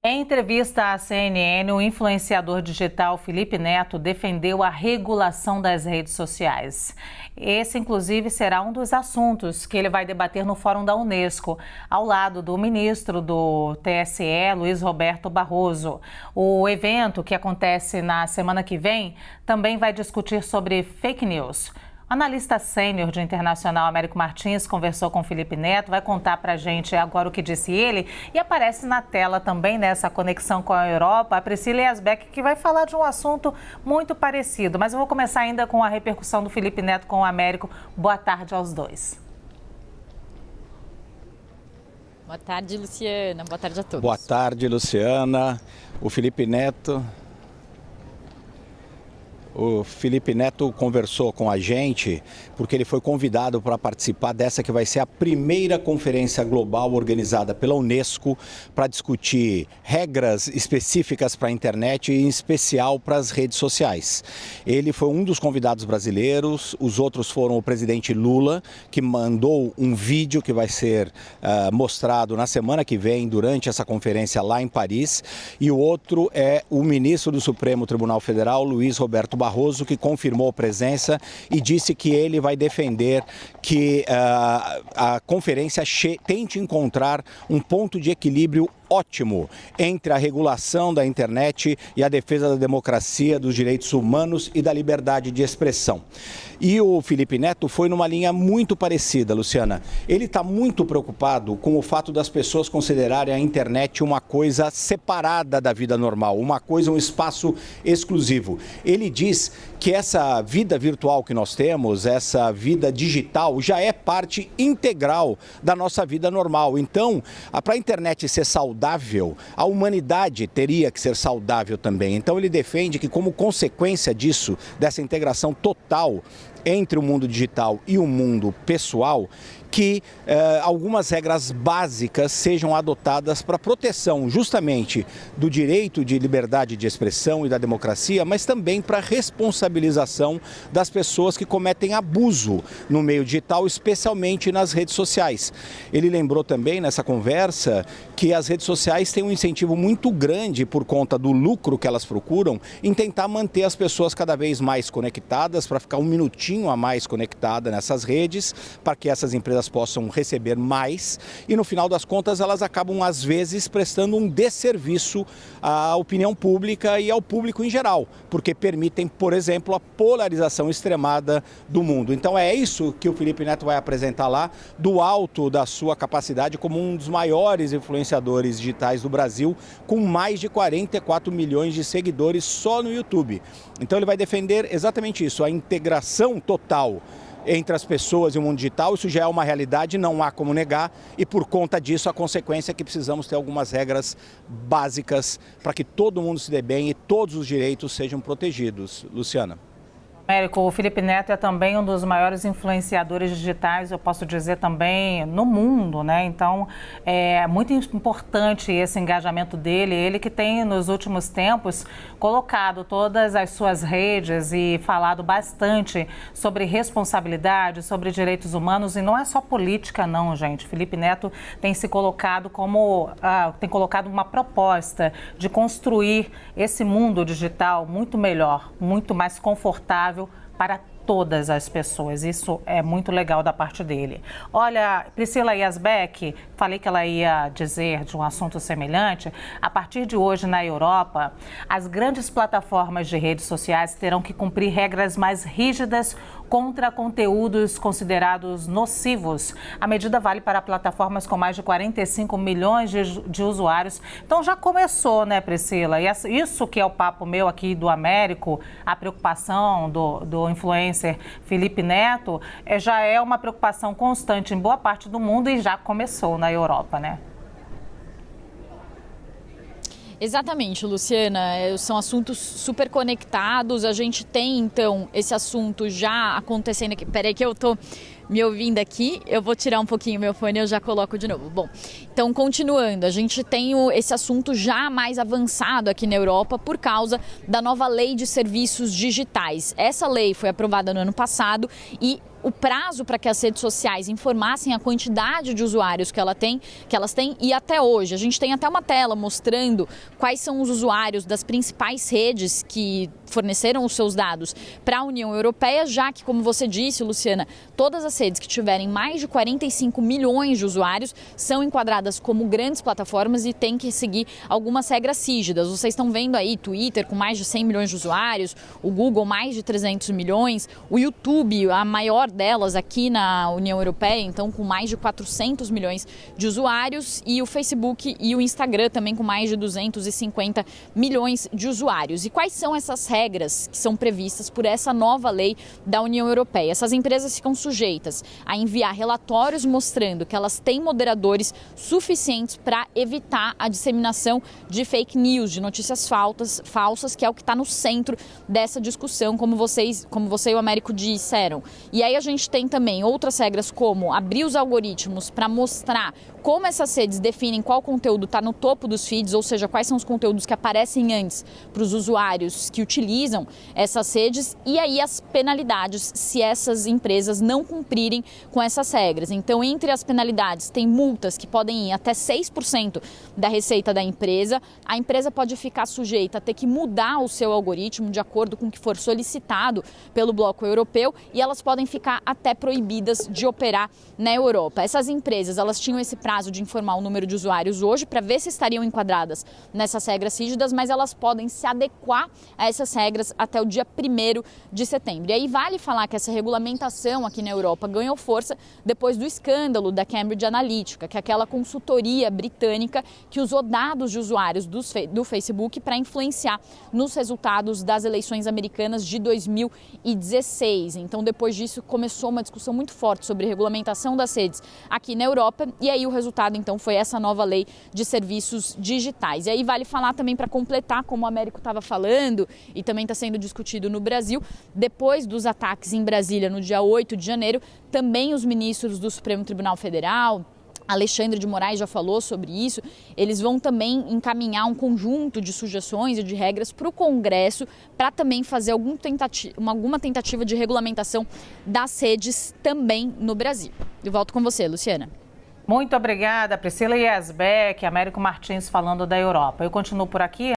Em entrevista à CNN, o influenciador digital Felipe Neto defendeu a regulação das redes sociais. Esse, inclusive, será um dos assuntos que ele vai debater no Fórum da Unesco, ao lado do ministro do TSE, Luiz Roberto Barroso. O evento, que acontece na semana que vem, também vai discutir sobre fake news. O analista sênior de Internacional, Américo Martins, conversou com Felipe Neto, vai contar pra gente agora o que disse ele e aparece na tela também nessa conexão com a Europa, a Priscila Yasbeck, que vai falar de um assunto muito parecido. Mas eu vou começar ainda com a repercussão do Felipe Neto com o Américo. Boa tarde aos dois. Boa tarde, Luciana. Boa tarde a todos. Boa tarde, Luciana. O Felipe Neto conversou com a gente porque ele foi convidado para participar dessa que vai ser a primeira conferência global organizada pela Unesco para discutir regras específicas para a internet e em especial para as redes sociais. Ele foi um dos convidados brasileiros, os outros foram o presidente Lula, que mandou um vídeo que vai ser mostrado na semana que vem durante essa conferência lá em Paris, e o outro é o ministro do Supremo Tribunal Federal, Luiz Roberto Barroso, que confirmou a presença e disse que ele vai defender que a conferência tente encontrar um ponto de equilíbrio ótimo entre a regulação da internet e a defesa da democracia, dos direitos humanos e da liberdade de expressão. E o Felipe Neto foi numa linha muito parecida, Luciana. Ele está muito preocupado com o fato das pessoas considerarem a internet uma coisa separada da vida normal, uma coisa, um espaço exclusivo. Ele diz que essa vida virtual que nós temos, essa vida digital, já é parte integral da nossa vida normal. Então, para a internet ser saudável, a humanidade teria que ser saudável também. Então, ele defende que, como consequência disso, dessa integração total entre o mundo digital e o mundo pessoal, que algumas regras básicas sejam adotadas para proteção justamente do direito de liberdade de expressão e da democracia, mas também para responsabilização das pessoas que cometem abuso no meio digital, especialmente nas redes sociais. Ele lembrou também nessa conversa que as redes sociais têm um incentivo muito grande por conta do lucro que elas procuram em tentar manter as pessoas cada vez mais conectadas, para ficar um minutinho a mais conectada nessas redes, para que essas empresas possam receber mais, e no final das contas elas acabam às vezes prestando um desserviço à opinião pública e ao público em geral, porque permitem, por exemplo, a polarização extremada do mundo. Então é isso que o Felipe Neto vai apresentar lá, do alto da sua capacidade como um dos maiores influenciadores digitais do Brasil, com mais de 44 milhões de seguidores só no YouTube. Então ele vai defender exatamente isso, a integração total entre as pessoas e o mundo digital. Isso já é uma realidade, não há como negar, e por conta disso a consequência é que precisamos ter algumas regras básicas para que todo mundo se dê bem e todos os direitos sejam protegidos. Luciana. Américo, o Felipe Neto é também um dos maiores influenciadores digitais, eu posso dizer também, no mundo, né? Então, é muito importante esse engajamento dele. Ele que tem, nos últimos tempos, colocado todas as suas redes e falado bastante sobre responsabilidade, sobre direitos humanos. E não é só política, não, gente. Felipe Neto tem se colocado tem colocado uma proposta de construir esse mundo digital muito melhor, muito mais confortável para todas as pessoas. Isso é muito legal da parte dele. Olha, Priscila Yasbeck, falei que ela ia dizer de um assunto semelhante. A partir de hoje, na Europa, as grandes plataformas de redes sociais terão que cumprir regras mais rígidas contra conteúdos considerados nocivos. A medida vale para plataformas com mais de 45 milhões de usuários. Então já começou, né, Priscila? E isso que é o papo meu aqui do Américo, a preocupação do influencer Felipe Neto, já é uma preocupação constante em boa parte do mundo e já começou na Europa, né? Exatamente, Luciana. São assuntos super conectados. A gente tem, então, esse assunto já acontecendo aqui. Peraí que eu tô me ouvindo aqui. Eu vou tirar um pouquinho meu fone e eu já coloco de novo. Bom, então, continuando, a gente tem esse assunto já mais avançado aqui na Europa por causa da nova lei de serviços digitais. Essa lei foi aprovada no ano passado e o prazo para que as redes sociais informassem a quantidade de usuários que elas têm e até hoje. A gente tem até uma tela mostrando quais são os usuários das principais redes que forneceram os seus dados para a União Europeia, já que, como você disse, Luciana, todas as redes que tiverem mais de 45 milhões de usuários são enquadradas como grandes plataformas e têm que seguir algumas regras rígidas. Vocês estão vendo aí Twitter com mais de 100 milhões de usuários, o Google mais de 300 milhões, o YouTube, a maior delas aqui na União Europeia, então com mais de 400 milhões de usuários, e o Facebook e o Instagram também com mais de 250 milhões de usuários. E quais são essas regras que são previstas por essa nova lei da União Europeia? Essas empresas ficam sujeitas a enviar relatórios mostrando que elas têm moderadores suficientes para evitar a disseminação de fake news, de notícias falsas, que é o que está no centro dessa discussão, como você e o Américo disseram. E aí a gente tem também outras regras, como abrir os algoritmos para mostrar como essas redes definem qual conteúdo está no topo dos feeds, ou seja, quais são os conteúdos que aparecem antes para os usuários que utilizam essas redes, e aí as penalidades se essas empresas não cumprirem com essas regras. Então, entre as penalidades, tem multas que podem ir até 6% da receita da empresa. A empresa pode ficar sujeita a ter que mudar o seu algoritmo de acordo com o que for solicitado pelo bloco europeu, e elas podem ficar até proibidas de operar na Europa. Essas empresas, elas tinham esse prazo de informar o número de usuários hoje para ver se estariam enquadradas nessas regras rígidas, mas elas podem se adequar a essas regras até o dia 1º de setembro. E aí vale falar que essa regulamentação aqui na Europa ganhou força depois do escândalo da Cambridge Analytica, que é aquela consultoria britânica que usou dados de usuários do Facebook para influenciar nos resultados das eleições americanas de 2016. Então, depois disso, começou uma discussão muito forte sobre regulamentação das redes aqui na Europa, e aí o resultado, então, foi essa nova lei de serviços digitais. E aí vale falar também, para completar, como o Américo estava falando, e também está sendo discutido no Brasil, depois dos ataques em Brasília no dia 8 de janeiro, também os ministros do Supremo Tribunal Federal, Alexandre de Moraes já falou sobre isso, eles vão também encaminhar um conjunto de sugestões e de regras para o Congresso para também fazer alguma tentativa de regulamentação das redes também no Brasil. Eu volto com você, Luciana. Muito obrigada, Priscila Yesbeck, Américo Martins falando da Europa. Eu continuo por aqui.